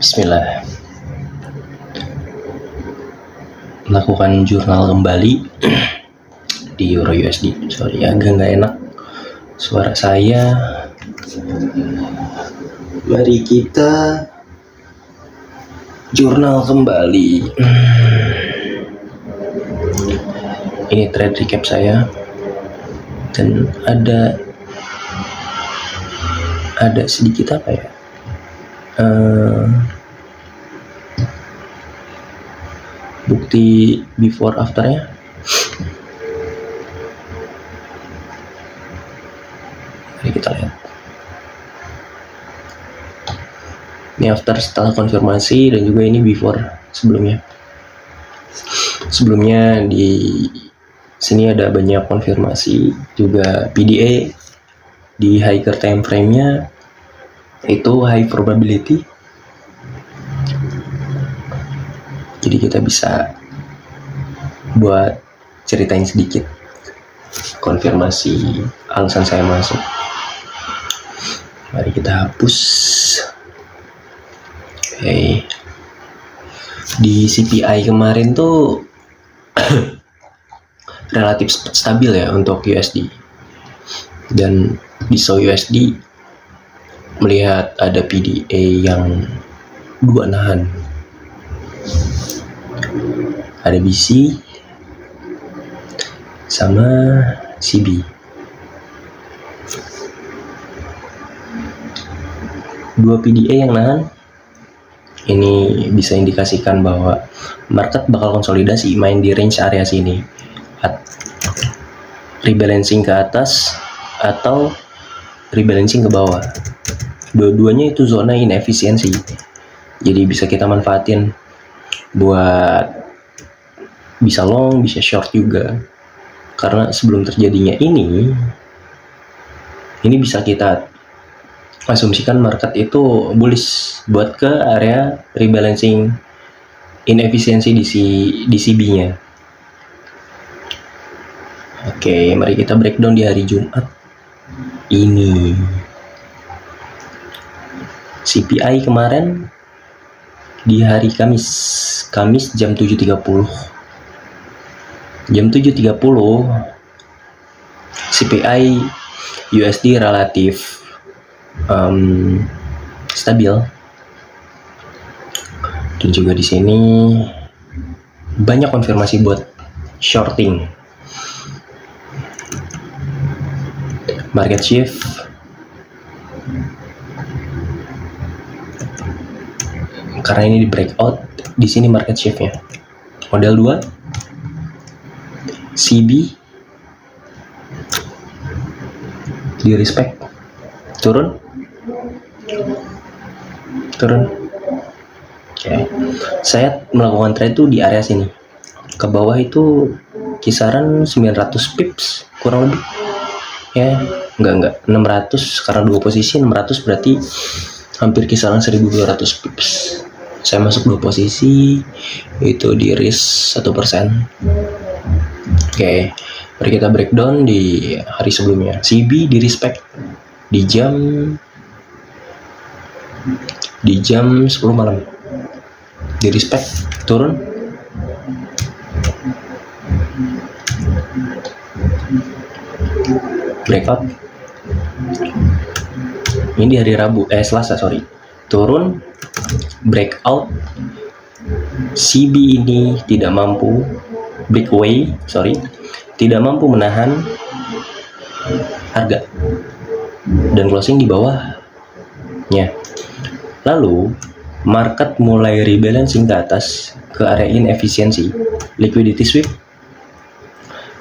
Bismillah. Melakukan jurnal kembali di Euro USD. Sorry, agak nggak enak suara saya. Mari kita jurnal kembali. Ini trade recap saya, dan ada sedikit apa ya? Bukti before afternya. Mari kita lihat. Ini after setelah konfirmasi, dan juga ini before sebelumnya. Sebelumnya di sini ada banyak konfirmasi, juga PDA di higher time frame-nya itu high probability. Jadi kita bisa buat ceritain sedikit konfirmasi alasan saya masuk. Mari kita hapus. Oke. Di CPI kemarin tuh relatif stabil ya untuk USD. Dan di SAU USD melihat ada PDA yang dua nahan. Ada BC sama CB. Dua PDA yang nahan. Ini bisa indikasikan bahwa market bakal konsolidasi main di range area sini. Rebalancing ke atas atau rebalancing ke bawah. Dua-duanya itu zona inefisiensi. Jadi bisa kita manfaatin buat bisa long, bisa short juga. Karena sebelum terjadinya ini bisa kita asumsikan market itu bullish buat ke area rebalancing inefisiensi di CB-nya. Oke, mari kita breakdown di hari Jumat ini. CPI kemarin di hari Kamis jam 7.30. Jam 7.30 CPI USD relatif stabil. Dan juga di sini banyak konfirmasi buat shorting. Market shift karena ini di breakout, di sini market shiftnya model 2 CB di respect turun. Oke. Saya melakukan trade itu di area sini. Ke bawah itu kisaran 900 pips kurang lebih. Ya, enggak 600 karena dua posisi 600 berarti hampir kisaran 1200 pips. Saya masuk dua posisi, itu di risk 1%. Oke, mari kita breakdown di hari sebelumnya. CB di respect di jam 10 malam. Di respect turun. Breakout. Ini di hari Selasa, turun, breakout. CB ini tidak mampu tidak mampu menahan harga dan closing di bawahnya. Lalu market mulai rebalancing ke atas ke area inefisiensi, liquidity sweep.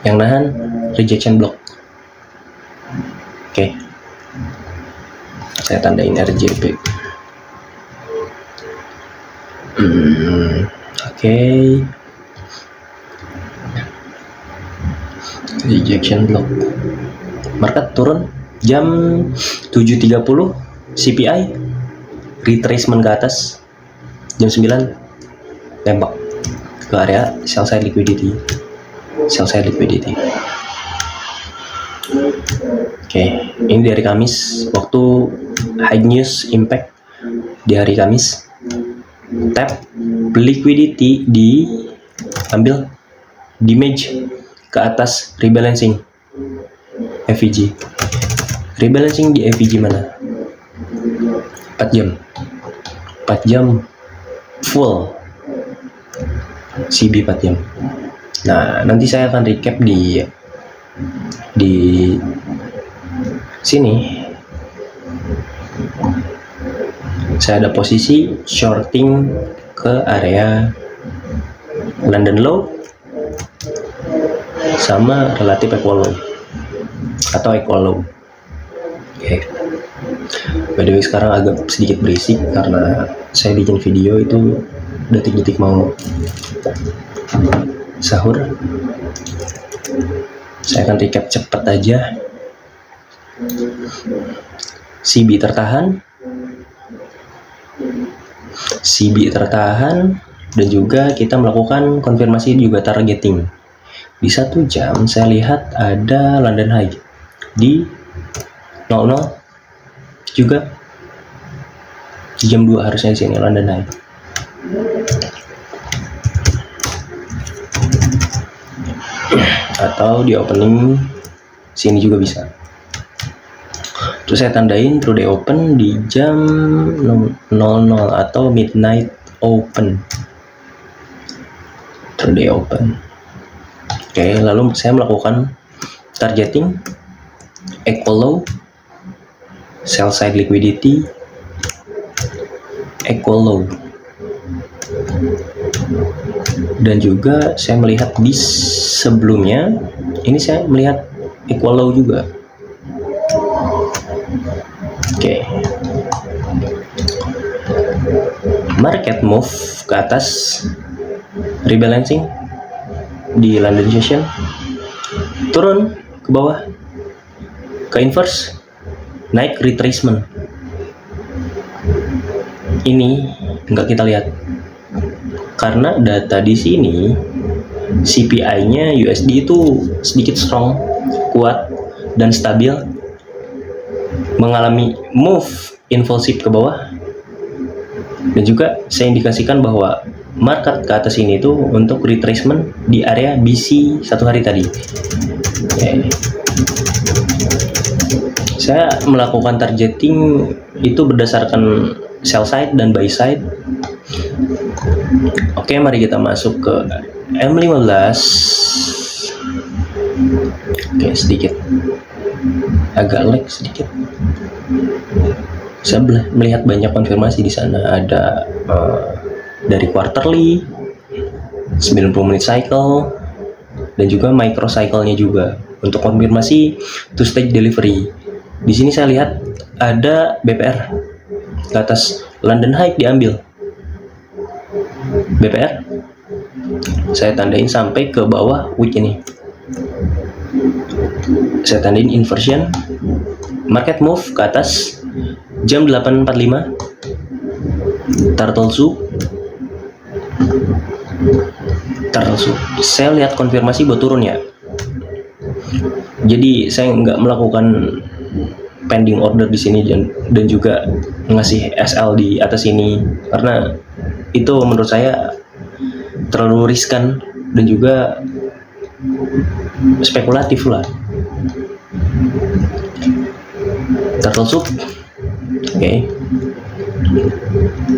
Yang nahan rejection block. Oke. Saya tandain RJP. Oke. Rejection block. Market turun jam 7.30 CPI retracement ke atas. Jam 9 tembak ke area sell side liquidity. Oke, ini dari Kamis, waktu high news impact di hari Kamis. tap liquidity, diambil di image ke atas rebalancing FVG. Rebalancing di FVG mana? 4 jam. 4 jam full CB 4 jam. Nah, nanti saya akan recap di sini. Saya ada posisi shorting ke area London low sama relatif equal low atau equal low. Oke. By the way, sekarang agak sedikit berisik karena saya bikin video itu detik-detik mau sahur. Saya akan recap cepat aja. CB tertahan, dan juga kita melakukan konfirmasi juga targeting. Di 1 jam saya lihat ada London High di 00 juga. Di jam 2 harusnya di sini London High. Atau di opening sini juga bisa. Terus saya tandain true day open di jam 00 atau midnight open. True day open. Oke, lalu saya melakukan targeting equal low, sell side liquidity, equal low. Dan juga saya melihat di sebelumnya ini saya melihat equal low juga. Oke. Market move ke atas, rebalancing di London session, turun ke bawah ke inverse, naik retracement. Ini nggak kita lihat karena data di sini CPI-nya USD itu sedikit strong, kuat dan stabil, mengalami move impulsif ke bawah. Dan juga saya indikasikan bahwa market ke atas ini itu untuk retracement di area BC 1 hari tadi. Okay. Saya melakukan targeting itu berdasarkan sell side dan buy side. Oke, mari kita masuk ke M15. Oke, sedikit agak lag sedikit. Saya melihat banyak konfirmasi di sana. Ada dari quarterly, 90 menit cycle, dan juga micro cycle-nya juga untuk konfirmasi two stage delivery. Di sini saya lihat ada BPR ke atas London High diambil. BPR saya tandain sampai ke bawah wick ini. Saya tandain inversion, market move ke atas jam 8.45, turtle soup. Saya lihat konfirmasi buat turun ya. Jadi saya nggak melakukan pending order di sini dan juga ngasih SL di atas ini karena itu menurut saya terlalu riskan dan juga spekulatif lah. Turtle soup. Oke.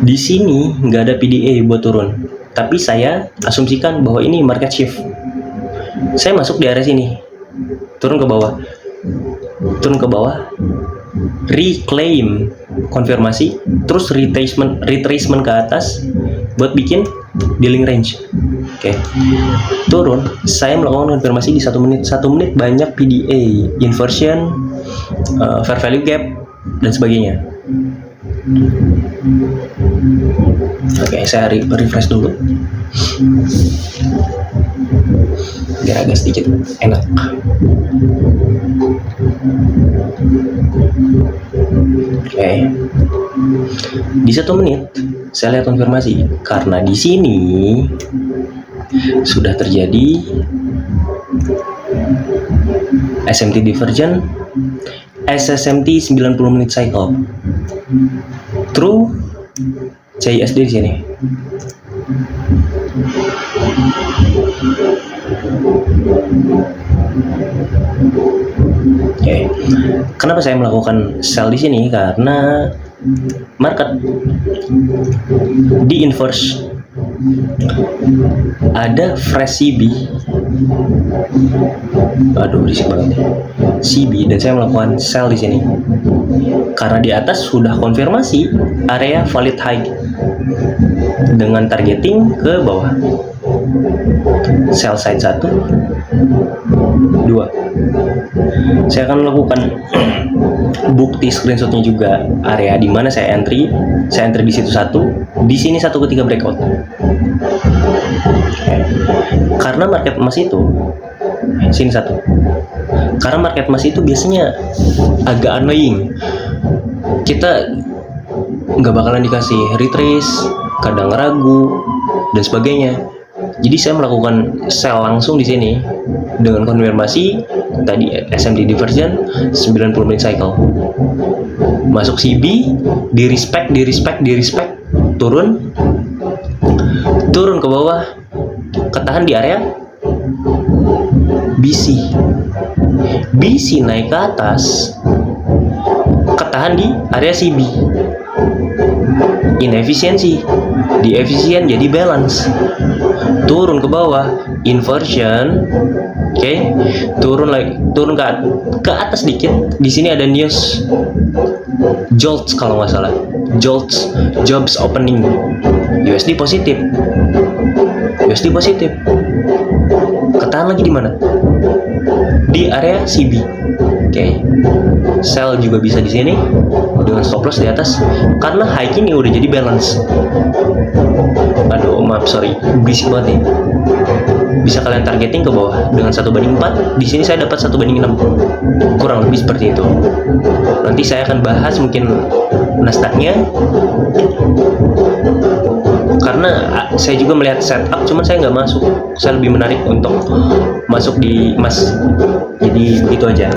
Di sini nggak ada PDA buat turun, tapi saya asumsikan bahwa ini market shift. Saya masuk di area sini, turun ke bawah, reclaim konfirmasi, terus retracement ke atas buat bikin dealing range. Oke. Turun, saya melakukan konfirmasi di 1 menit. 1 menit banyak PDA, inversion, fair value gap dan sebagainya. Oke, saya refresh dulu biar agak sedikit enak. Oke. Di 1 menit saya lihat konfirmasi karena di sini sudah terjadi SMT divergent, SSMT 90 menit cycle, true CISD di sini. Oke. Kenapa saya melakukan sell di sini? Karena market di inverse ada fresh CB. Aduh, berisik banget. CB, dan saya melakukan sell di sini. Karena di atas sudah konfirmasi area valid high dengan targeting ke bawah. Sell side 1, 2. Saya akan melakukan bukti screenshotnya juga area di mana saya entry di situ 1, di sini 1 ketika breakout. Karena market emas itu sini 1. Karena market emas itu biasanya agak annoying. Kita nggak bakalan dikasih retrace, kadang ragu dan sebagainya. Jadi saya melakukan sell langsung di sini dengan konfirmasi tadi SMD diversion 90 menit cycle. Masuk CB, di respect, turun ke bawah, ketahan di area BC. BC naik ke atas, ketahan di area CB. Inefisiensi, di efisien jadi balance. Turun ke bawah, inversion. Oke, turun ke atas dikit. Di sini ada news JOLTS kalau nggak salah. JOLTS, jobs opening. USD positif. Ketahan lagi di mana? Di area CB. Oke. Sell juga bisa di sini dengan stop loss di atas karena high ini udah jadi balance. Aduh, maaf, sorry, berisik banget nih. Bisa kalian targeting ke bawah dengan 1/4. Di sini saya dapat 1/6, kurang lebih seperti itu. Nanti saya akan bahas mungkin Nasdaqnya, karena saya juga melihat setup, cuman saya nggak masuk. Saya lebih menarik untuk masuk di emas. Jadi begitu aja.